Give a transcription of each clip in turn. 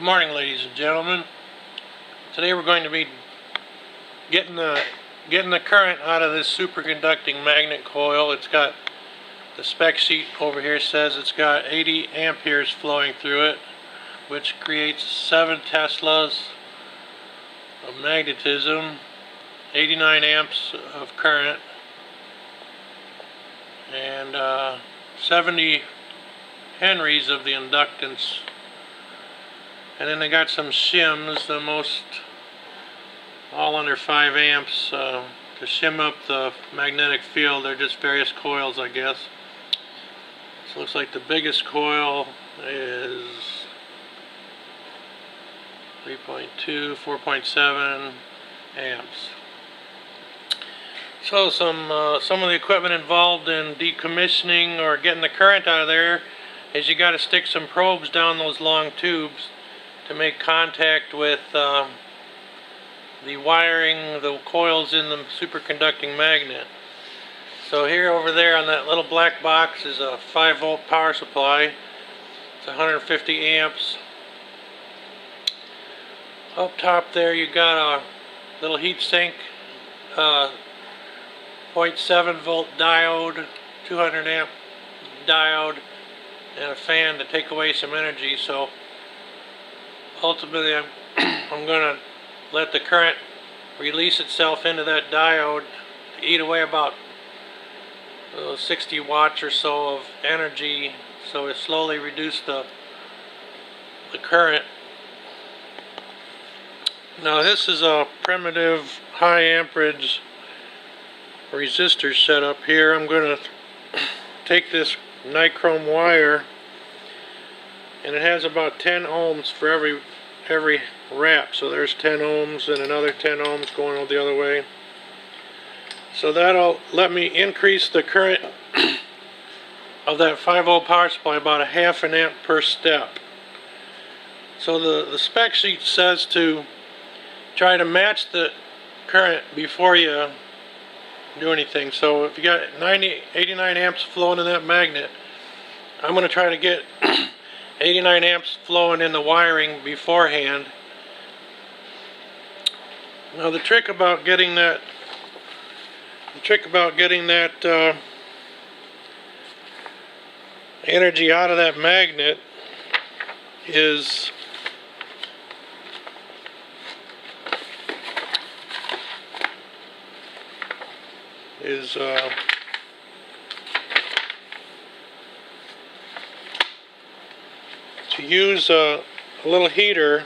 Good morning, ladies and gentlemen. Today we're going to be getting the current out of this superconducting magnet coil. It's got the spec sheet over here says it's got 80 amperes flowing through it, which creates 7 Teslas of magnetism, 89 amps of current, and 70 henries of the inductance. And then they got some shims, the most, all under 5 amps, to shim up the magnetic field. They're just various coils, I guess. So it looks like the biggest coil is 3.2, 4.7 amps. So some of the equipment involved in decommissioning or getting the current out of there is you got to stick some probes down those long tubes to make contact with the wiring, the coils in the superconducting magnet. So here over there on that little black box is a 5-volt power supply. It's 150 amps. Up top there you got a little heat sink, 0.7 volt diode, 200 amp diode, and a fan to take away some energy. So ultimately I'm going to let the current release itself into that diode to eat away about 60 watts or so of energy, so it slowly reduces the current. Now this is a primitive high amperage resistor setup here. I'm going to take this nichrome wire, and it has about 10 ohms for every wrap. So there's 10 ohms and another 10 ohms going the other way. So that'll let me increase the current of that 5-volt power supply about 0.5 amp per step. So the spec sheet says to try to match the current before you do anything. So if you got 89 amps flowing in that magnet, I'm going to try to get 89 amps flowing in the wiring beforehand. Now the trick about getting that energy out of that magnet is to use a little heater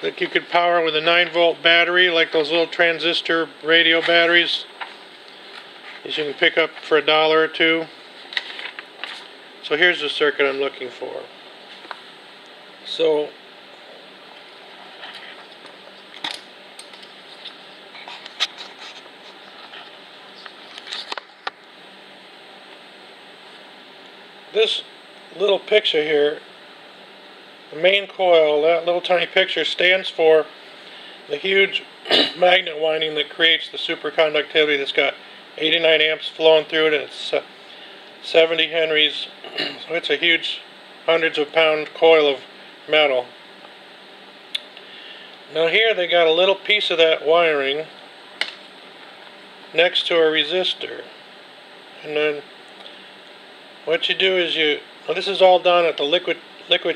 that you could power with a 9-volt battery, like those little transistor radio batteries that you can pick up for $1 or $2. So here's the circuit I'm looking for. So this little picture here, the main coil, that little tiny picture stands for the huge magnet winding that creates the superconductivity that's got 89 amps flowing through it, and it's 70 henries. So it's a huge, hundreds of pound coil of metal. Now here they got a little piece of that wiring next to a resistor, and then what you do is well, this is all done at the liquid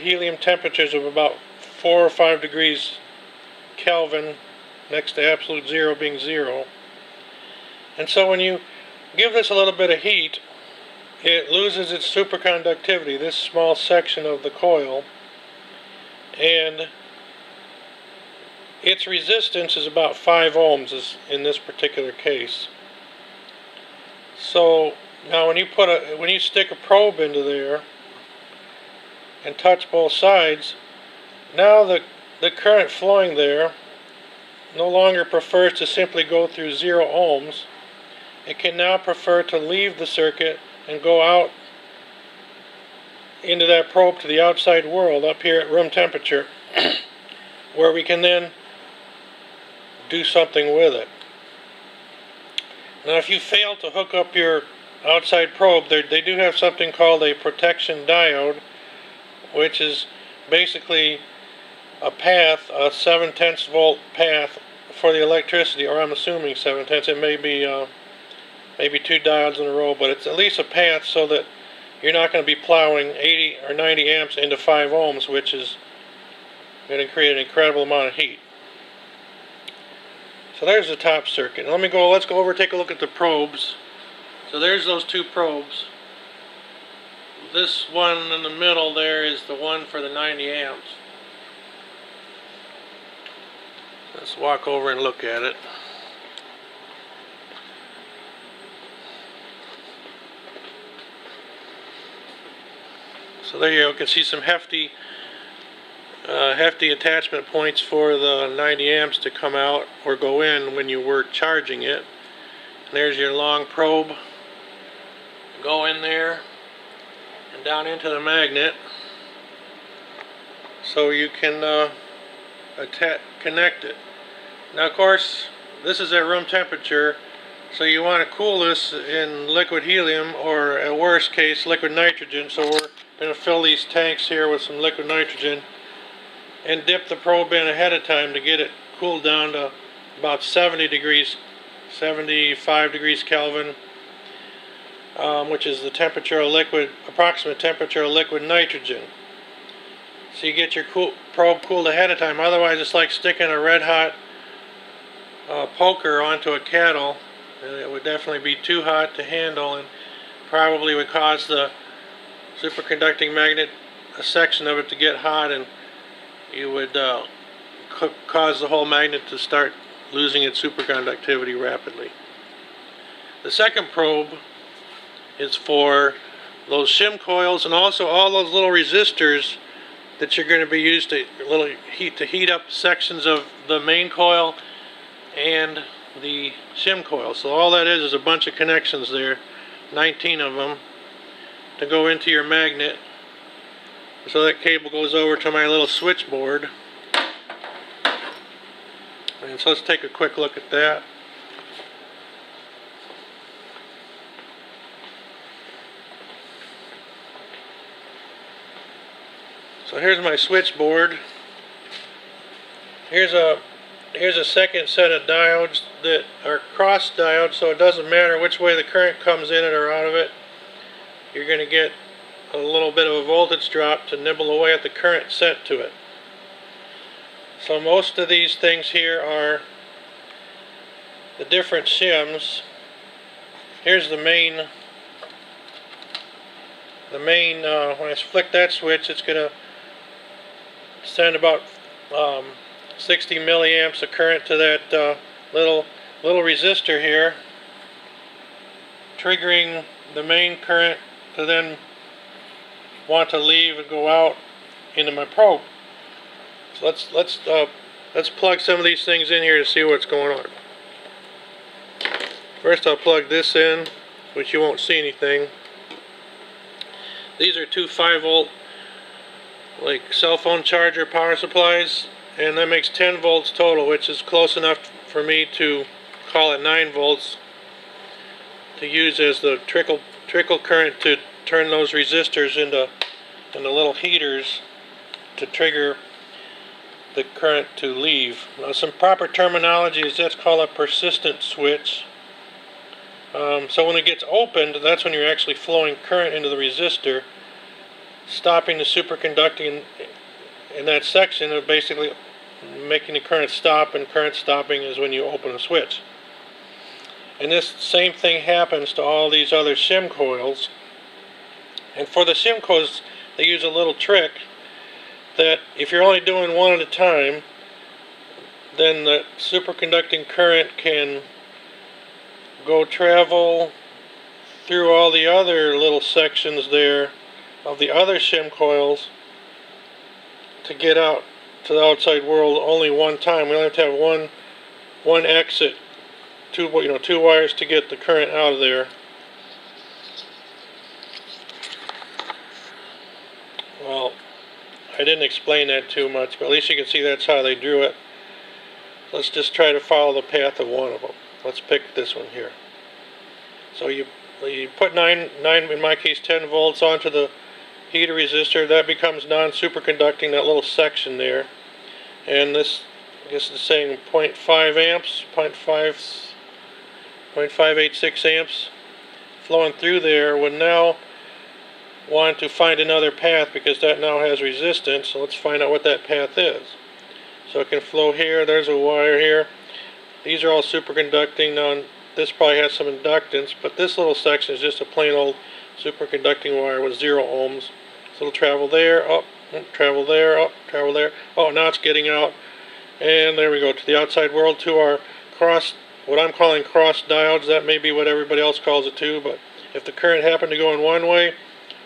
helium temperatures of about 4 or 5 degrees Kelvin, next to absolute zero being 0. And so when you give this a little bit of heat, it loses its superconductivity, this small section of the coil, and its resistance is about 5 ohms in this particular case. So now when you stick a probe into there and touch both sides, now the current flowing there no longer prefers to simply go through 0 ohms. It can now prefer to leave the circuit and go out into that probe to the outside world up here at room temperature, where we can then do something with it. Now if you fail to hook up your outside probe, they do have something called a protection diode, which is basically a path, a 7/10 volt path for the electricity, or I'm assuming 7/10. It may be maybe 2 diodes in a row, but it's at least a path so that you're not going to be plowing 80 or 90 amps into 5 ohms, which is going to create an incredible amount of heat. So there's the top circuit. Now let's go over and take a look at the probes. So there's those 2 probes. This one in the middle there is the one for the 90 amps. Let's walk over and look at it. So there you go. You can see some hefty attachment points for the 90 amps to come out or go in when you were charging it. And there's your long probe. Go in there and down into the magnet so you can connect it. Now, of course, this is at room temperature, so you want to cool this in liquid helium, or at worst case liquid nitrogen. So we're going to fill these tanks here with some liquid nitrogen and dip the probe in ahead of time to get it cooled down to about 70 degrees, 75 degrees Kelvin, which is the temperature of approximate temperature of liquid nitrogen. So you get your probe cooled ahead of time. Otherwise, it's like sticking a red hot poker onto a kettle, and it would definitely be too hot to handle, and probably would cause the superconducting magnet, a section of it, to get hot, and you would cause the whole magnet to start losing its superconductivity rapidly. The second probe is for those shim coils, and also all those little resistors that you're going to be used to heat up sections of the main coil and the shim coil. So all that is a bunch of connections there, 19 of them, to go into your magnet. So that cable goes over to my little switchboard. And so let's take a quick look at that. So here's my switchboard. Here's a second set of diodes that are cross diodes, so it doesn't matter which way the current comes in it or out of it. You're going to get a little bit of a voltage drop to nibble away at the current set to it. So most of these things here are the different shims. Here's the main. When I flick that switch, it's going to send about 60 milliamps of current to that little resistor here, triggering the main current to then want to leave and go out into my probe. So let's plug some of these things in here to see what's going on. First, I'll plug this in, which you won't see anything. These are 2 5-volt like cell phone charger power supplies, and that makes 10 volts total, which is close enough for me to call it 9 volts to use as the trickle current to turn those resistors into little heaters to trigger the current to leave. Now, some proper terminology is that's called a persistent switch. So when it gets opened, that's when you're actually flowing current into the resistor, stopping the superconducting in that section of basically making the current stop, and current stopping is when you open a switch. And this same thing happens to all these other shim coils. And for the shim coils, they use a little trick that if you're only doing one at a time, then the superconducting current can go travel through all the other little sections there of the other shim coils to get out to the outside world only one time. We only have to have one exit, two wires to get the current out of there. Well, I didn't explain that too much, but at least you can see that's how they drew it. Let's just try to follow the path of one of them. Let's pick this one here. So you put 9, in my case 10 volts onto the heater resistor. That becomes non-superconducting, that little section there. and this, I guess it's saying 0.5 amps, 0.586 amps flowing through there, would now want to find another path because that now has resistance. So let's find out what that path is. So it can flow here, there's a wire here. These are all superconducting. Now this probably has some inductance, but this little section is just a plain old superconducting wire with 0 ohms. So it'll travel there, up, travel there, up, travel there. Oh, now it's getting out. And there we go, to the outside world, to our cross, what I'm calling cross diodes. That may be what everybody else calls it too, but if the current happened to go in one way,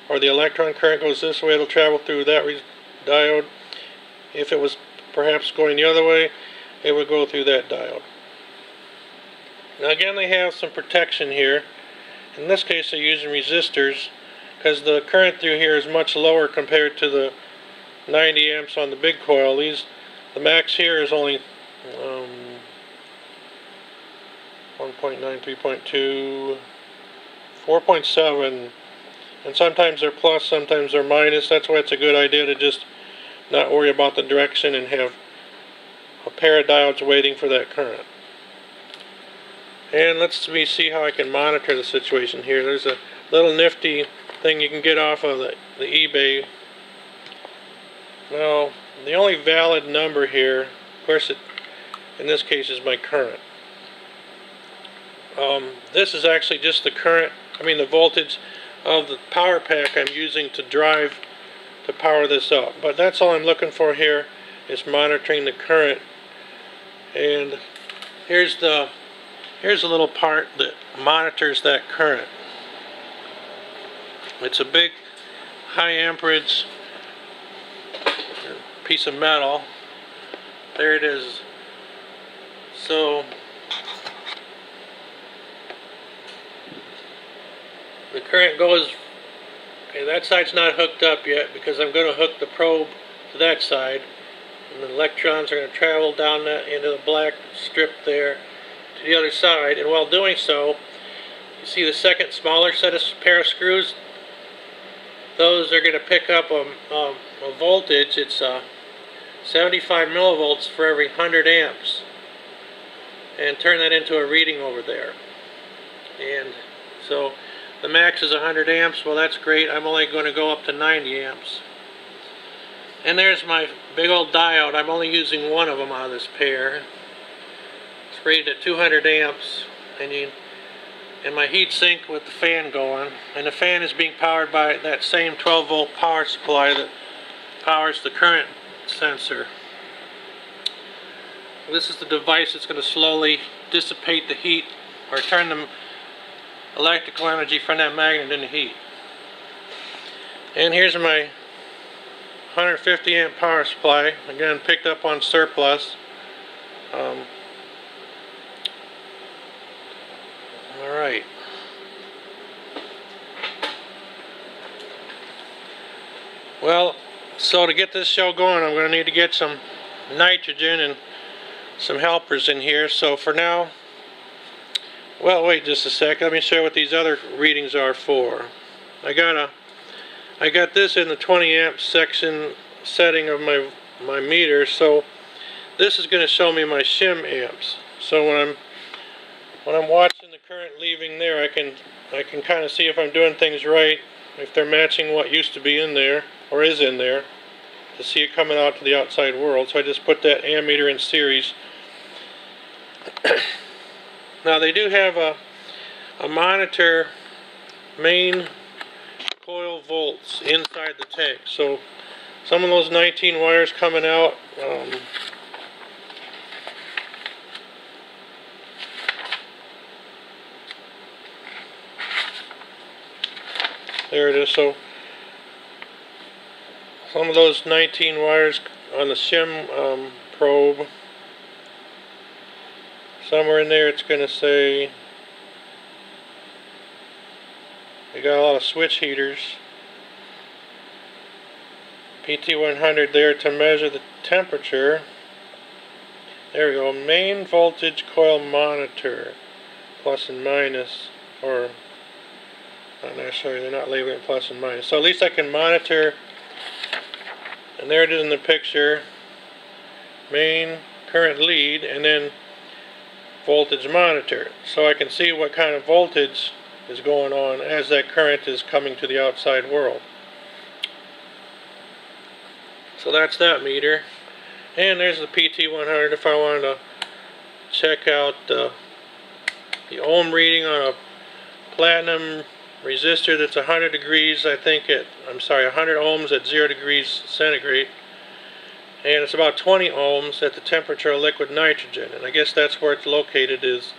or the electron current goes this way, it'll travel through that diode. If it was perhaps going the other way, it would go through that diode. Now again, they have some protection here. In this case, they're using resistors because the current through here is much lower compared to the 90 amps on the big coil. The max here is only 1.9, 3.2, 4.7, and sometimes they're plus, sometimes they're minus. That's why it's a good idea to just not worry about the direction and have a pair of diodes waiting for that current. And let's see how I can monitor the situation here. There's a little nifty thing you can get off of the eBay. Now, the only valid number here, of course, in this case is my current. This is actually just the current, the voltage of the power pack I'm using to power this up. But that's all I'm looking for here, is monitoring the current. And here's a little part that monitors that current. It's a big high amperage piece of metal. There it is. So the current goes, okay, that side's not hooked up yet because I'm going to hook the probe to that side, and the electrons are going to travel down that into the black strip there to the other side. And while doing so, you see the second smaller pair of screws. Those are going to pick up a voltage. It's 75 millivolts for every 100 amps, and turn that into a reading over there. And so the max is 100 amps. Well, that's great. I'm only going to go up to 90 amps. And there's my big old diode. I'm only using one of them out of this pair. It's rated at 200 amps, and my heat sink with the fan going. And the fan is being powered by that same 12-volt power supply that powers the current sensor. This is the device that's going to slowly dissipate the heat, or turn the electrical energy from that magnet into heat. And here's my 150 amp power supply, again picked up on surplus. Alright. Well, so to get this show going, I'm going to need to get some nitrogen and some helpers in here. So for now, well, wait just a sec. Let me show you what these other readings are for. I got this in the 20 amp setting of my meter. So this is going to show me my shim amps. So when I'm watching the current leaving there, I can kind of see if I'm doing things right, if they're matching what used to be in there or is in there, to see it coming out to the outside world. So I just put that ammeter in series. Now they do have a monitor main coil volts inside the tank. So some of those 19 wires coming out, there it is. So some of those 19 wires on the shim probe, somewhere in there it's going to say, they got a lot of switch heaters. PT100 there to measure the temperature. There we go, main voltage coil monitor, plus and minus, or not necessarily, they're not labeling it plus and minus. So at least I can monitor, and there it is in the picture. main, current lead, and then voltage monitor, so I can see what kind of voltage is going on as that current is coming to the outside world. So that's that meter. And there's the PT100 if I wanted to check out the ohm reading on a platinum resistor that's 100 degrees, I think 100 ohms at 0 degrees centigrade. And it's about 20 ohms at the temperature of liquid nitrogen. And I guess that's where it's located, is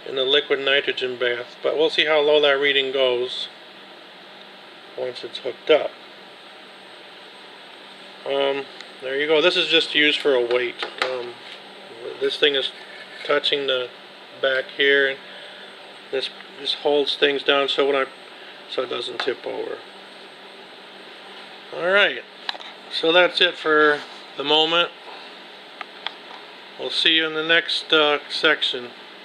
in the liquid nitrogen bath. But we'll see how low that reading goes once it's hooked up. There you go. This is just used for a weight. This thing is touching the back here, and this holds things down so it doesn't tip over. Alright, so that's it for the moment. We'll see you in the next section.